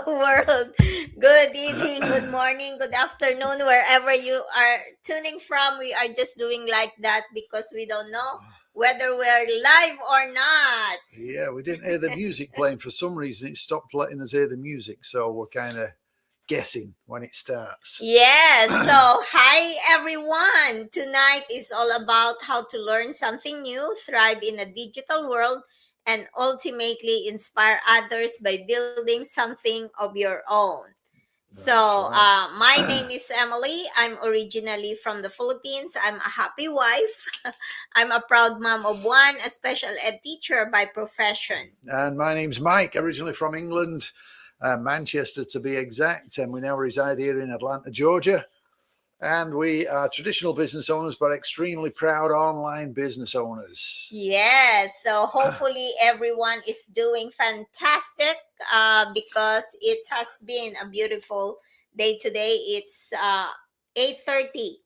world. Good evening, good morning, good afternoon, wherever you are tuning from. We are just doing like that because we don't know whether we're live or not. Yeah, we didn't hear the music playing. For some reason, it stopped letting us hear the music. So we're kind of guessing when it starts. Yes, so hi everyone. Tonight is all about how to learn something new, thrive in a digital world, and ultimately inspire others by building something of your own. That's So, right. my name is Emily. I'm originally from the Philippines. I'm a happy wife. I'm a proud mom of one, a special ed teacher by profession. And my name's Mike, originally from England, Manchester to be exact. And we now reside here in Atlanta, Georgia. And we are traditional business owners, but extremely proud online business owners. Yes, so hopefully everyone is doing fantastic because it has been a beautiful day today. It's 8:30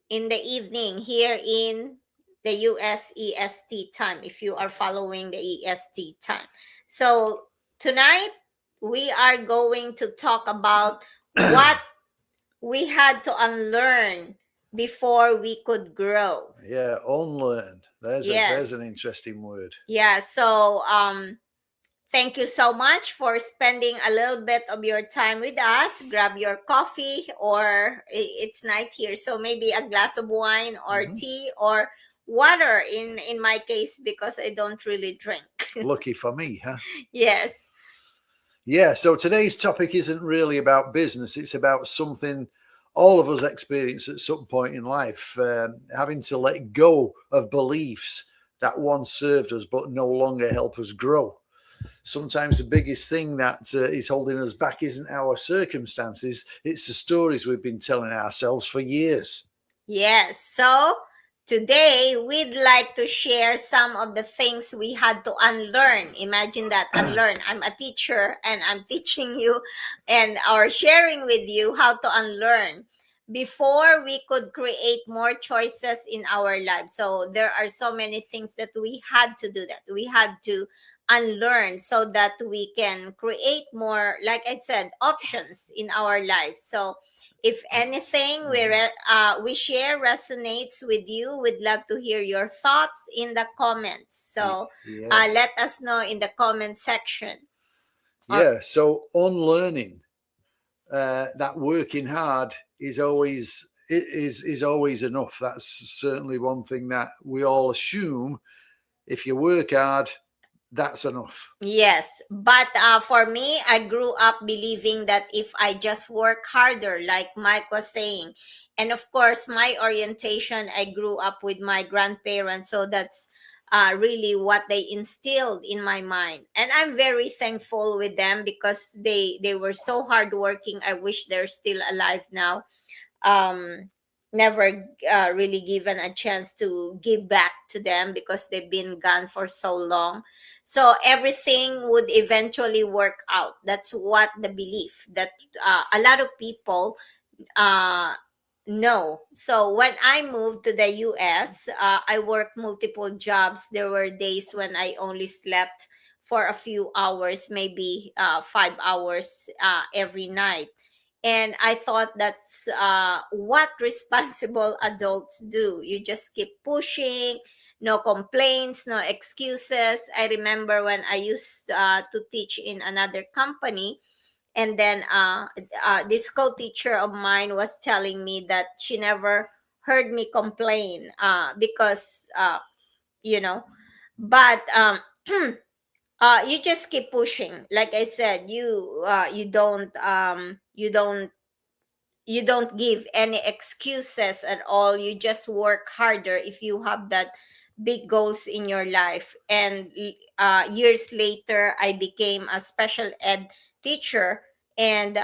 in the evening here in the US EST time if you are following the EST time. So tonight we are going to talk about what we had to unlearn before we could grow. Yeah, unlearn. There's Yes. an interesting word. Yeah, so thank you so much for spending a little bit of your time with us. Grab your coffee, or it's night here, so maybe a glass of wine or Mm-hmm. tea or water in my case because I don't really drink. Lucky for me, huh? Yes. Yeah, so today's topic isn't really about business. It's about something all of us experience at some point in life, having to let go of beliefs that once served us but no longer help us grow. Sometimes the biggest thing that is holding us back isn't our circumstances, it's the stories we've been telling ourselves for years. Yes. So today we'd like to share some of the things we had to unlearn. Imagine that, unlearn. I'm a teacher and I'm teaching you and or sharing with you how to unlearn before we could create more choices in our lives. So there are so many things that we had to do, that we had to unlearn so that we can create more, like I said, options in our lives. So if anything we share resonates with you, we'd love to hear your thoughts in the comments. So Yes. let us know in the comment section. Or Yeah, so unlearning that working hard is always enough. That's certainly one thing that we all assume. If you work hard, that's enough. yes, but for me, I grew up believing that if I just work harder, like Mike was saying, and of course, my orientation, I grew up with my grandparents, so that's really what they instilled in my mind, and I'm very thankful with them because they were so hardworking. I wish they're still alive now. um Never really given a chance to give back to them because they've been gone for so long. So everything would eventually work out. That's what the belief that a lot of people uh know. So when I moved to the US, I worked multiple jobs. There were days when I only slept for a few hours, maybe 5 hours every night. And I thought that's what responsible adults do. You just keep pushing, no complaints, no excuses. I remember when I used to teach in another company, and then this co-teacher of mine was telling me that she never heard me complain because you know but you just keep pushing. Like I said, you don't give any excuses at all. You just work harder if you have that big goals in your life. And years later, I became a special ed teacher, and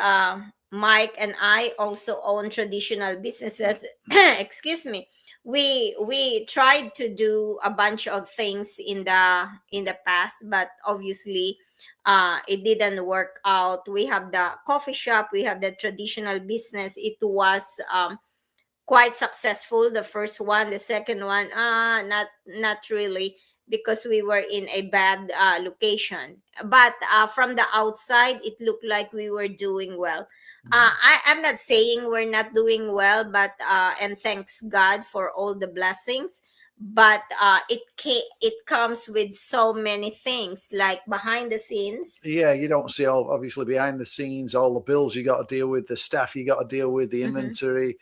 Mike and I also own traditional businesses. Excuse me. We tried to do a bunch of things in the past, but obviously it didn't work out. We have the coffee shop, we have the traditional business. It was quite successful. The first one, the second one, not really. because we were in a bad location. But from the outside, it looked like we were doing well. I'm not saying we're not doing well, but and thanks God for all the blessings. But it comes with so many things like behind the scenes. Yeah, you don't see all obviously behind the scenes, all the bills you got to deal with, the staff you got to deal with, the Mm-hmm. inventory.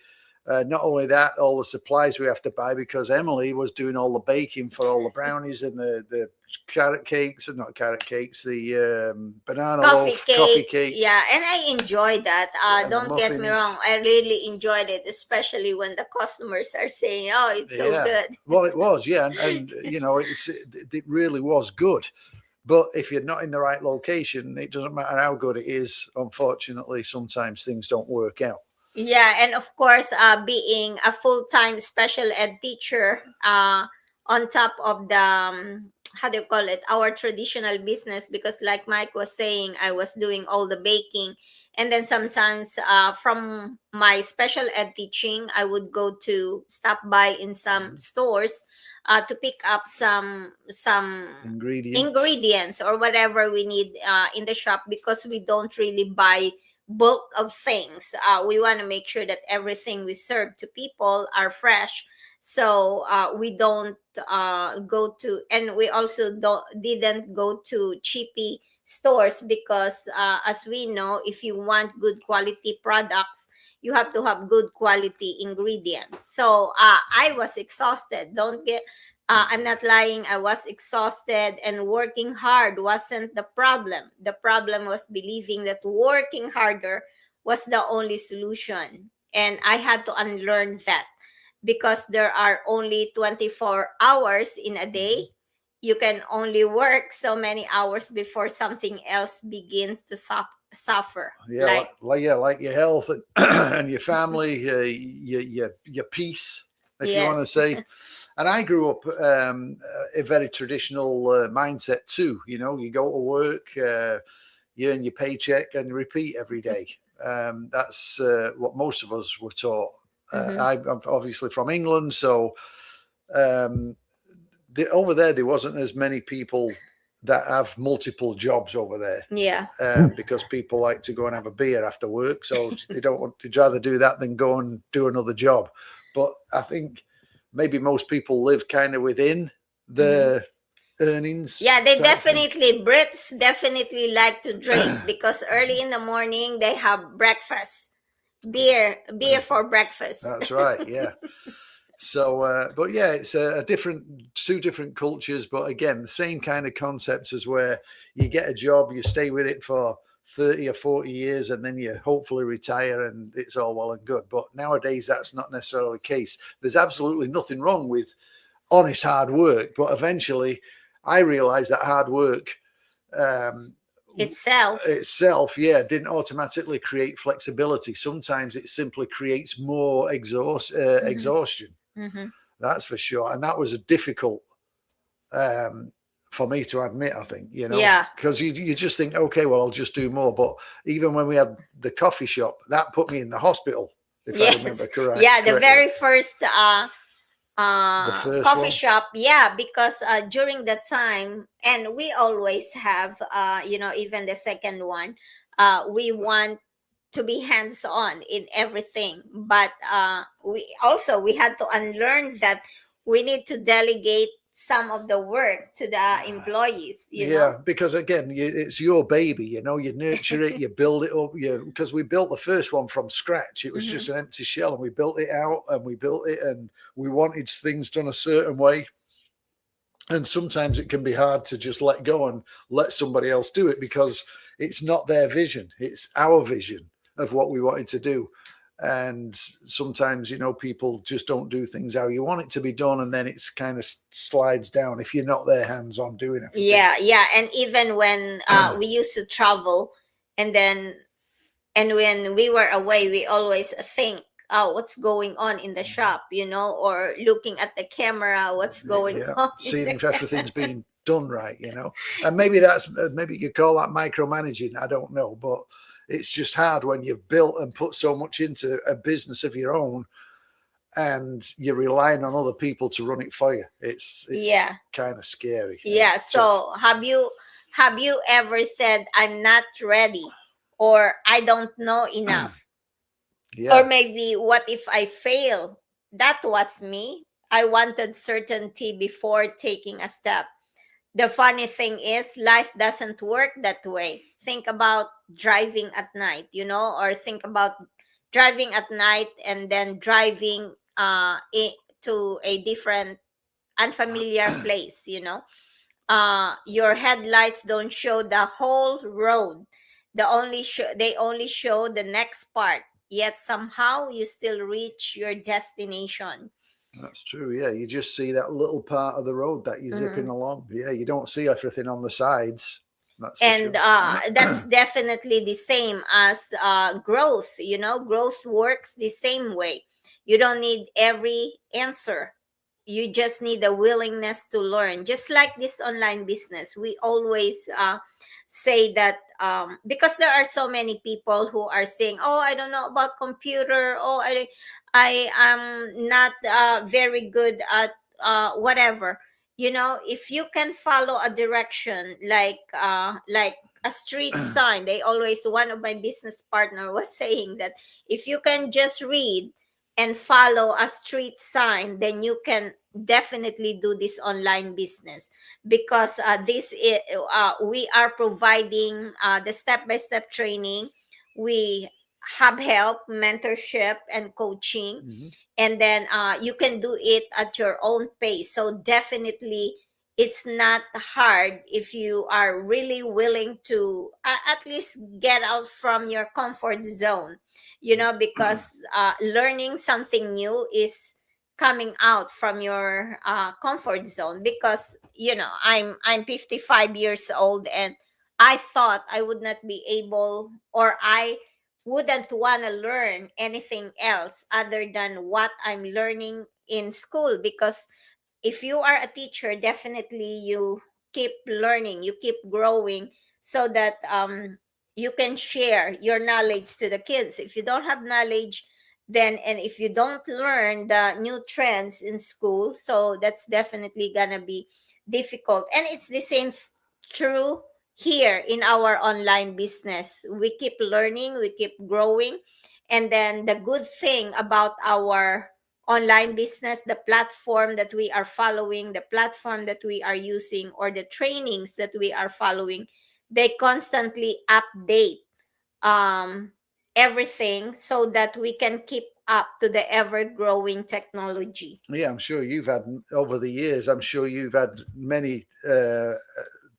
Not only that, all the supplies we have to buy because Emily was doing all the baking for all the brownies and the carrot cakes, and not carrot cakes, the banana Coffee loaf, coffee cake, cake, yeah, and I enjoyed that. and the Don't get me wrong, muffins. I really enjoyed it, especially when the customers are saying, "Oh, it's so Yeah, good." well, it was, yeah, and you know, it really was good. But if you're not in the right location, it doesn't matter how good it is. Unfortunately, sometimes things don't work out. Yeah, and of course, being a full-time special ed teacher, on top of the how do you call it, our traditional business, because like Mike was saying, I was doing all the baking, and then sometimes from my special ed teaching, I would go to stop by in some stores to pick up some Ingredients. ingredients or whatever we need in the shop, because we don't really buy bulk of things. We want to make sure that everything we serve to people are fresh. So we don't go to, and we also didn't go to cheapy stores, because as we know, if you want good quality products, you have to have good quality ingredients. So I was exhausted. Don't get I'm not lying. I was exhausted, and working hard wasn't the problem. The problem was believing that working harder was the only solution. And I had to unlearn that, because there are only 24 hours in a day. You can only work so many hours before something else begins to suffer. Yeah, Like, like your health and, and your family, your peace, if you want to yes. say. And I grew up a very traditional mindset too. You know, you go to work, you earn your paycheck, and repeat every day. That's what most of us were taught. Mm-hmm. I'm obviously from England, so um, over there wasn't as many people that have multiple jobs over there, Yeah. because people like to go and have a beer after work, so they don't want to rather do that than go and do another job. But I think maybe most people live kind of within Mm-hmm. the earnings Yeah, they type thing. definitely, Brits definitely like to drink, because early in the morning they have breakfast. Beer for breakfast. That's right, yeah. So, but yeah, it's a different, two different cultures, but again, the same kind of concepts as where you get a job, you stay with it for 30 or 40 years, and then you hopefully retire and it's all well and good. But nowadays, that's not necessarily the case. There's absolutely nothing wrong with honest hard work, but eventually I realized that hard work um, Itself. itself, yeah, didn't automatically create flexibility. Sometimes it simply creates more Mm-hmm. exhaustion. Mm-hmm. That's for sure. And that was a difficult um, for me to admit, I think, you know, Yeah. because you just think, okay, well, I'll just do more. But even when we had the coffee shop, that put me in the hospital, if I remember Yes. Yeah, the correctly. very first The first coffee one. shop, yeah, because during that time, and we always have even the second one, we want to be hands on in everything, but we had to unlearn that we need to delegate some of the work to the employees. Yeah, because again, it's your baby. You know, you nurture it, you build it up. Because we built the first one from scratch. It was Hmm. just an empty shell, and we built it out, and we built it, and we wanted things done a certain way. And sometimes it can be hard to just let go and let somebody else do it because it's not their vision; it's our vision of what we wanted to do. And sometimes, you know, people just don't do things how you want it to be done, and then it's kind of slides down if you're not there hands on doing everything. Yeah, yeah, and even when we used to travel, and then and when we were away, we always think, oh, what's going on in the shop, or looking at the camera, what's going Yeah, on in seeing the if camera. everything's being done right, you know. And maybe that's maybe you call that micromanaging. I don't know, but it's just hard when you've built and put so much into a business of your own, and you're relying on other people to run it for you. It's Yeah. kind of scary and Yeah. tough. So have you ever said I'm not ready or I don't know enough? Or Yeah, maybe what if I fail? That was me. I wanted certainty before taking a step. The funny thing is, life doesn't work that way. Think about driving at night, or think about driving at night and then driving to a different unfamiliar place. Your headlights don't show the whole road. They only show the next part. Yet somehow you still reach your destination. that's true. Yeah, you just see that little part of the road that you're zipping Mhm. along. Yeah, you don't see everything on the sides. That's for And sure. that's definitely the same as growth. Growth works the same way. You don't need every answer. You just need a willingness to learn, just like this online business. We always say that, because there are so many people who are saying, oh, I don't know about computer. Oh, I am not very good at whatever. If you can follow a direction, like a street sign. They always One of my business partner was saying that if you can just read and follow a street sign, then you can definitely do this online business, because we are providing the step-by-step training. We have help, mentorship, and coaching, Mhm. and then you can do it at your own pace. So definitely it's not hard if you are really willing to at least get out from your comfort zone, because learning something new is coming out from your comfort zone. Because I'm 55 years old, and I thought I would not be able, or I wouldn't want to learn anything else other than what I'm learning in school. Because if you are a teacher, definitely you keep learning, you keep growing, so that you can share your knowledge to the kids. If you don't have knowledge, then, and if you don't learn the new trends in school, so that's definitely gonna be difficult. And it's the same true here in our online business. We keep learning, we keep growing. And then the good thing about our online business, the platform that we are following, the platform that we are using, or the trainings that we are following, they constantly update um, everything so that we can keep up to the ever growing technology. Yeah, I'm sure you've had over the years. I'm sure you've had many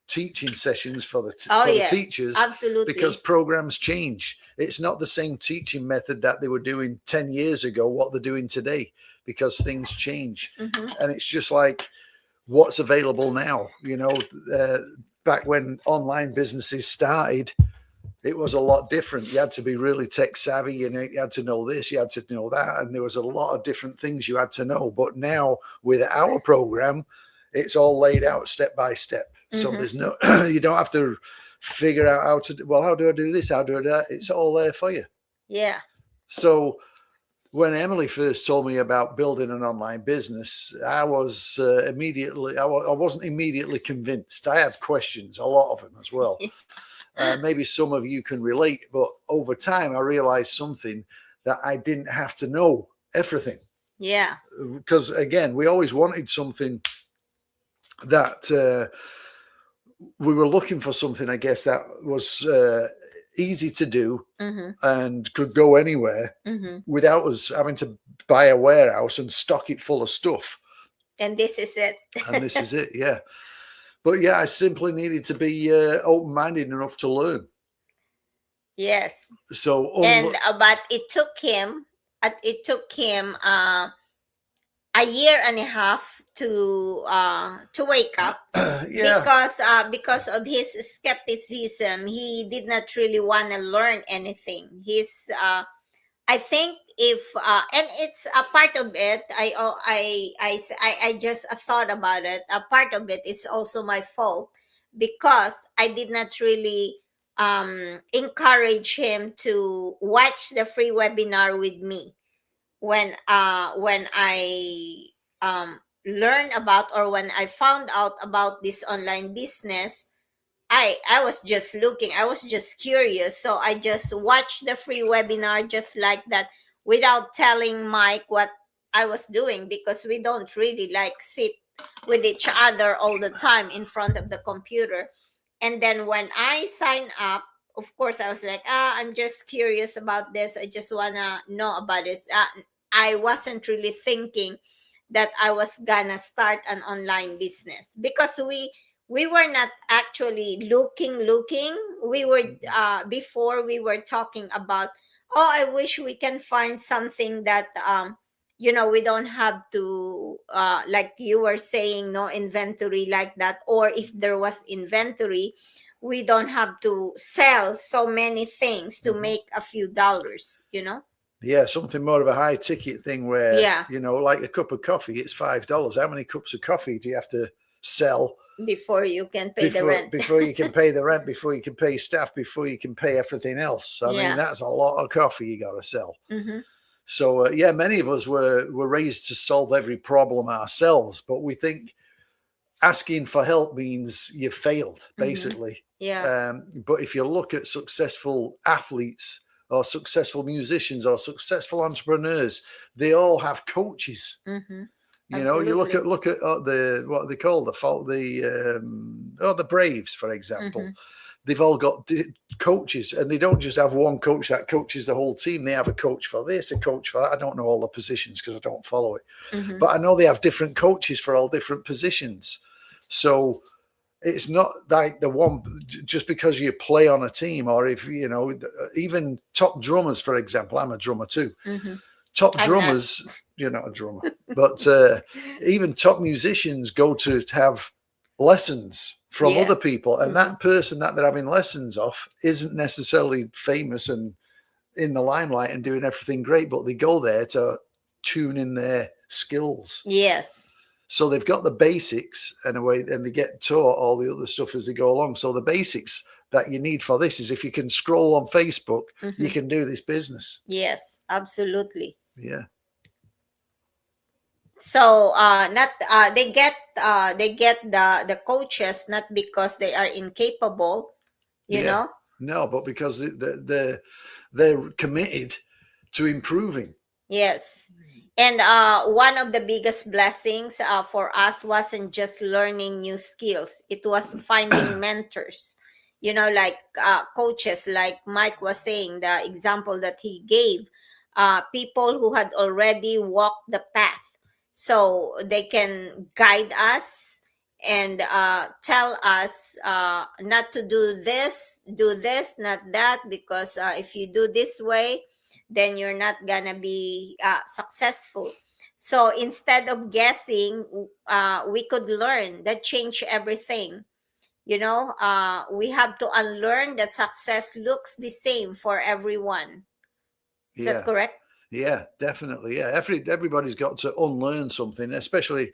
teaching sessions for Oh, for the yes, teachers because absolutely. programs change. It's not the same teaching method that they were doing 10 years ago. What they're doing today, because things change, Mm-hmm. and it's just like what's available now. Uh, Back when online businesses started, it was a lot different. You had to be really tech savvy, and you had to know this, you had to know that, and there was a lot of different things you had to know. But now with our program, it's all laid out step by step. So Mm-hmm. there's no, you don't have to figure out how to. Well, how do I do this? How do I do that? It's all there for you. Yeah. So when Emily first told me about building an online business, I was immediately, I wasn't immediately convinced. I had questions, a lot of them as well. Maybe some of you can relate, but over time, I realized something, that I didn't have to know everything. Yeah. Because again, we always wanted something that we were looking for something, I guess, that was easy to do Mm-hmm. and could go anywhere Mm-hmm. without us having to buy a warehouse and stock it full of stuff. And this is it. And this is it, yeah. But yeah, I simply needed to be open minded enough to learn. Yes. So, And but it took him a year and a half to wake up, yeah, because of his skepticism. He did not really want to learn anything. I think if and it's a part of it. I just thought about it. A part of it is also my fault, because I did not really encourage him to watch the free webinar with me. when I learned about, or when I found out about this online business, I was just looking, I was just curious, so I just watched the free webinar just like that, without telling Mike what I was doing, because we don't really like sit with each other all the time in front of the computer. And then when I sign up, of course I was like, I'm just curious about this, I just wanna know about this. I wasn't really thinking that I was gonna start an online business, because we were not actually looking. We were before we were talking about, oh, I wish we can find something that we don't have to, like you were saying, no inventory like that, or if there was inventory, we don't have to sell so many things to Mhm. make a few dollars. Yeah, something more of a high ticket thing where, Yeah, like a cup of coffee, it's $5. How many cups of coffee do you have to sell before you can pay the before rent. before you can pay the rent, before you can pay staff, before you can pay everything else? I mean, Yeah. that's a lot of coffee you got to sell. Mm-hmm. So yeah, many of us were raised to solve every problem ourselves, but we think asking for help means you failed, Mm-hmm. basically. Yeah. But if you look at successful athletes or successful musicians or successful entrepreneurs, they all have coaches. Mm-hmm. You look Absolutely. at the what they call the Braves, for Mm-hmm. example. They've all got coaches, and they don't just have one coach that coaches the whole team. They have a coach for this, a coach for that. I don't know all the positions because I don't follow it, Mm-hmm. but I know they have different coaches for all different positions. So it's not like the one just because you play on a team, or if even top drummers, for example. I'm a drummer too. Mm-hmm. Top I'm not. drummers, you're not a drummer, but even top musicians go to have lessons from Yeah. other people, and Mm-hmm. that person that they're having lessons off isn't necessarily famous and in the limelight and doing everything great, but they go there to tune in their skills. Yes. So they've got the basics in a way, and they get taught all the other stuff as they go along. So the basics that you need for this is if you can scroll on Facebook, Mm-hmm. you can do this business. Yes, absolutely. Yeah, So not they get the coaches not because they are incapable, you yeah. know. No, but because they're committed to improving. Yes. And one of the biggest blessings for us wasn't just learning new skills, it was finding mentors. Like coaches, like Mike was saying, the example that he gave, people who had already walked the path. So they can guide us and tell us not to do this, not that, because if you do this way, then you're not gonna be successful. So instead of guessing, we could learn. That change everything. We have to unlearn that success looks the same for everyone. Is that Yeah, correct? yeah, definitely. Yeah, everybody's got to unlearn something, especially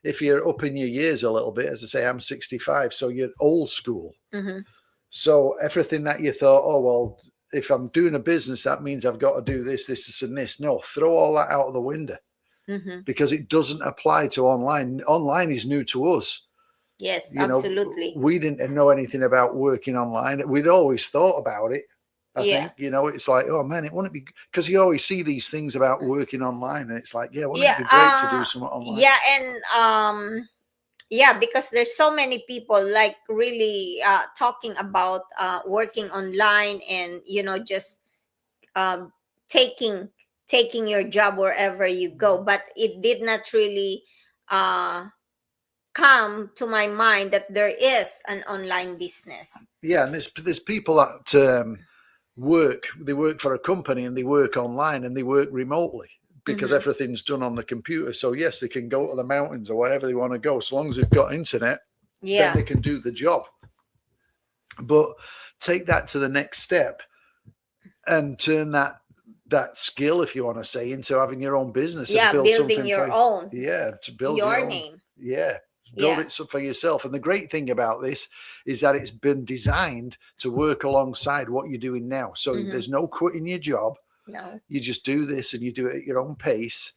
if you're up in your years a little bit. As I say, I'm 65, so you're old school. Mm-hmm. So everything that you thought, oh well, if I'm doing a business, that means I've got to do this, and this. No, throw all that out of the window Mm-hmm. because it doesn't apply to online. Online is new to us. Yes, absolutely. We didn't know anything about working online. We'd always thought about it. I Yeah. think, it's like, oh man, it wouldn't be because you always see these things about working online, and it's like, yeah, wouldn't Yeah. it be great to do something online? Yeah, and yeah, because there's so many people like really talking about working online, and just um, taking taking your job wherever you go, but it did not really uh, come to my mind that there is an online business. Yeah, and there's people that they work for a company and they work online and they work remotely because Mm-hmm. everything's done on the computer. So yes, they can go to the mountains or wherever they want to go, so long as they've got internet, then Yeah. they can do the job. But take that to the next step and turn that skill, if you want to say, into having your own business and Yeah, build building something your for, own, yeah, to build your your own, name. yeah, build Yeah. it for yourself. And the great thing about this is that it's been designed to work alongside what you're doing now. So Mm-hmm. there's no quitting your job. No. You just do this and you do it at your own pace.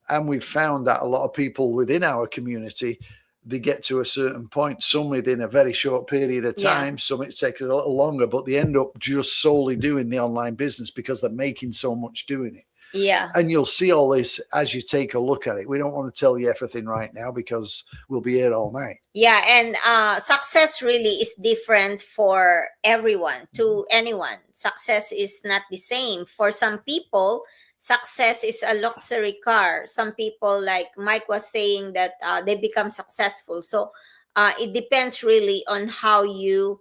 And we've found that a lot of people within our community, they get to a certain point, some within a very short period of Yeah. time, some it takes a little longer, but they end up just solely doing the online business because they're making so much doing it. Yeah. And you'll see all this as you take a look at it. We don't want to tell you everything right now because we'll be here all night. Yeah, and success really is different for everyone, to anyone. Success is not the same. For some people, success is a luxury car. Some people, like Mike was saying, that they become successful. So it depends really on how you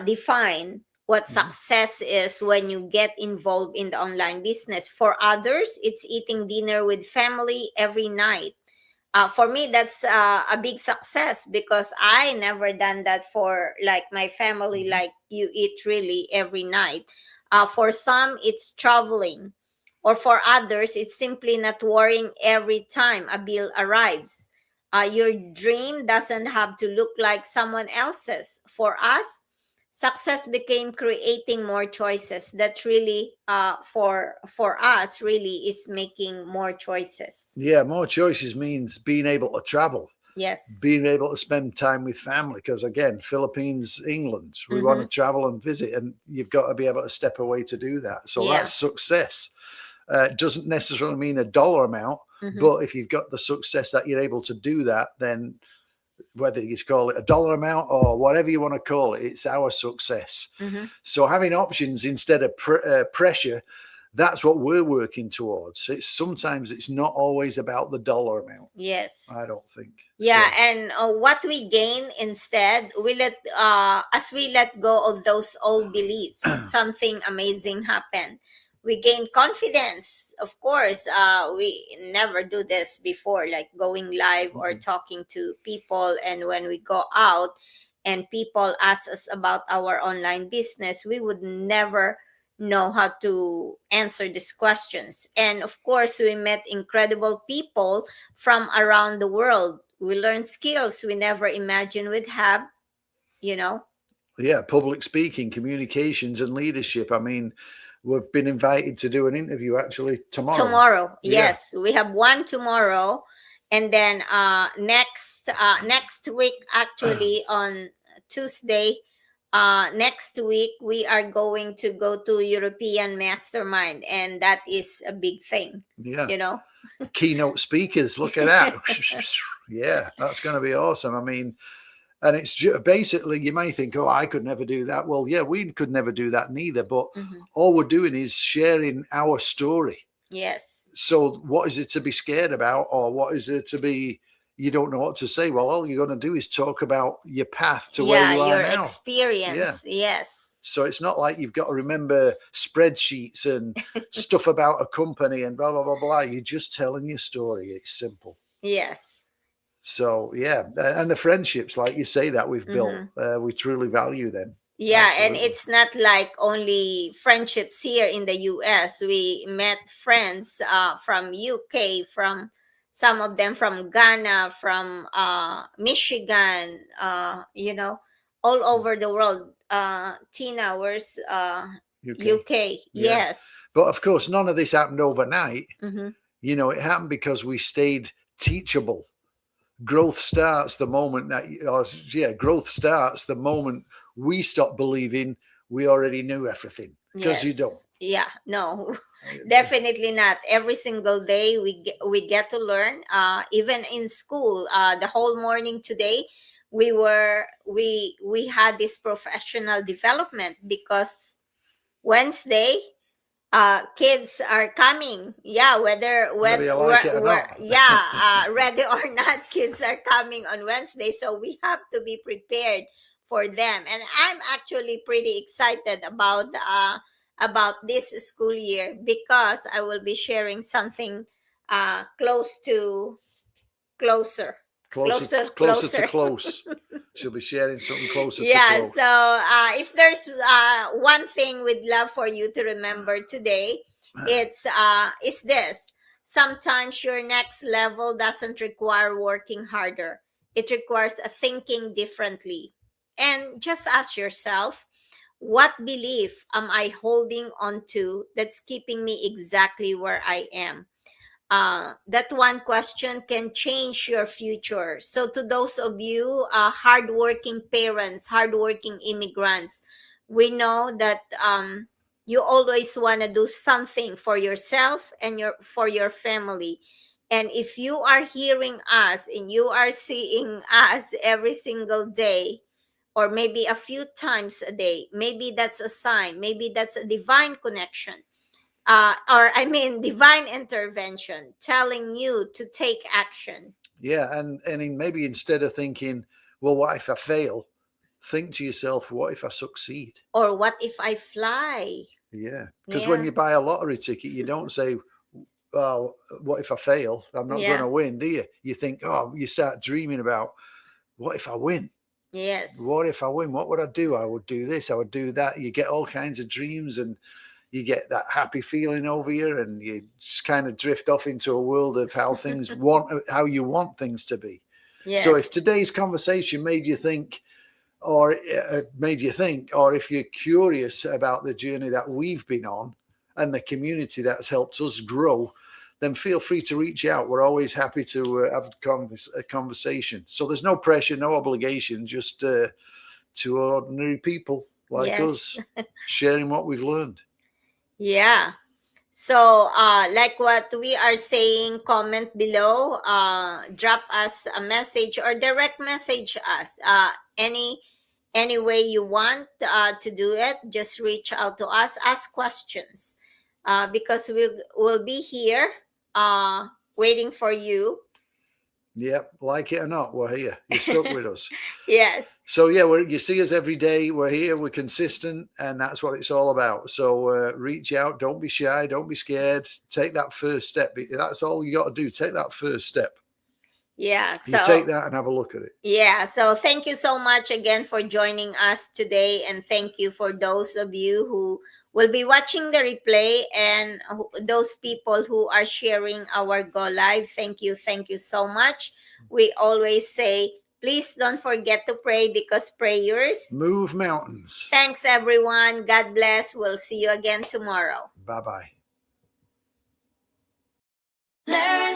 define what Mhm. success is when you get involved in the online business. For others, it's eating dinner with family every night. For me, that's a big success because I never done that for like my family, Mhm. like you eat really every night. For some, it's traveling, or for others, it's simply not worrying every time a bill arrives. Your dream doesn't have to look like someone else's. For us, success became creating more choices. That really, for us, really is making more choices. Yeah, more choices means being able to travel, Yes. being able to spend time with family. Because again, Philippines, England, we want Mm-hmm. to travel and visit, and you've got to be able to step away to do that. So Yeah. that's success. Doesn't necessarily mean a dollar amount, Mm-hmm. but if you've got the success that you're able to do that, then whether you call it a dollar amount or whatever you want to call it, it's our success. Mm-hmm. So having options instead of pressure, that's what we're working towards. It's sometimes it's not always about the dollar amount. Yes. I don't think Yeah, so. and what we gain instead, as we let go of those old beliefs, something amazing happen. We gain confidence. Of course, we never do this before, like going live or talking to people. And when we go out and people ask us about our online business, we would never know how to answer these questions. And of course, we met incredible people from around the world. We learn skills we never imagined we'd have, you know. Yeah, public speaking, communications, and leadership. I mean, we've been invited to do an interview actually tomorrow. Tomorrow, Yeah, yes, we have one tomorrow, and then next week, actually on Tuesday, next week we are going to go to European Mastermind, and that is a big thing, yeah. you know. Keynote speakers, look at that. Yeah, that's going to be awesome. I mean, and it's basically, you may think, oh, I could never do that. Well, yeah, we could never do that neither. But Mhm. all we're doing is sharing our story. Yes. So, what is it to be scared about, or what is it to be? You don't know what to say. Well, all you're going to do is talk about your path to where Yeah, you are your now. Yeah. experience. Yes. So it's not like you've got to remember spreadsheets and stuff about a company and blah blah blah blah. You're just telling your story. It's simple. Yes. So yeah, and the friendships, like you say, that we've built, Mm-hmm. we truly value them. Yeah, and Absolutely. it's not like only friendships here in the US. We met friends from UK, from some of them from Ghana, from Michigan, all over the world. Tina, where's UK. UK? Yeah, Yes. but of course, none of this happened overnight. Mm-hmm. You know, it happened because we stayed teachable. Growth starts the moment that, growth starts the moment we stop believing we already knew everything, because you Yes. don't. Yeah. No, definitely not. Every single day we get to learn. Even in school, the whole morning today, we had this professional development because Wednesday, kids are coming. Yeah, Whether you like it or not. ready or not, kids are coming on Wednesday, so we have to be prepared for them. And I'm actually pretty excited about this school year because I will be sharing something close to closer, closer, closer, closer to closer. close. She'll be sharing something closer to Yeah, so close. if there's one thing we'd love for you to remember today, it's this: sometimes your next level doesn't require working harder, it requires a thinking differently. And just ask yourself, What belief am I holding on to that's keeping me exactly where I am? That one question can change your future. So, to those of you hardworking parents, hardworking immigrants, we know that you always want to do something for yourself and for your family. And if you are hearing us and you are seeing us every single day, or maybe a few times a day, maybe that's a sign, maybe that's a divine connection, or I mean, divine intervention telling you to take action. Yeah, maybe instead of thinking, well, what if I fail? Think to yourself, what if I succeed? Or what if I fly? Yeah, because when Yeah, you buy a lottery ticket, you don't say, "Oh, what if I fail? I'm not going yeah, to win," do you? You think, "Oh," you start dreaming about, what if I win? yes, What if I win? What would I do? I would do this. I would do that. You get all kinds of dreams, and you get that happy feeling over you, and you just kind of drift off into a world of how you want things to be. So, if yes, today's conversation made you think, or if you're curious about the journey that we've been on and the community that's helped us grow, then feel free to reach out. We're always happy to have a conversation. So there's no pressure, no obligation, just two ordinary people like yes, us sharing what we've learned. yeah. So, like what we are saying, comment below, drop us a message or direct message us. Any way you want to do it, just reach out to us, ask questions, because we'll be here waiting for you. Yep, like it or not, we're here. You're stuck with us. Yes. So yeah, you see us every day. We're here. We're consistent, and that's what it's all about. So reach out. Don't be shy. Don't be scared. Take that first step. That's all you got to do. Take that first step. Yeah. You So, take that and have a look at it. yeah, so thank you so much again for joining us today, and thank you for those of you who will be watching the replay, and those people who are sharing our Go Live. Thank you so much. We always say, please don't forget to pray because prayers. Move mountains. Thanks, everyone. God bless. We'll see you again tomorrow. Bye bye. Learn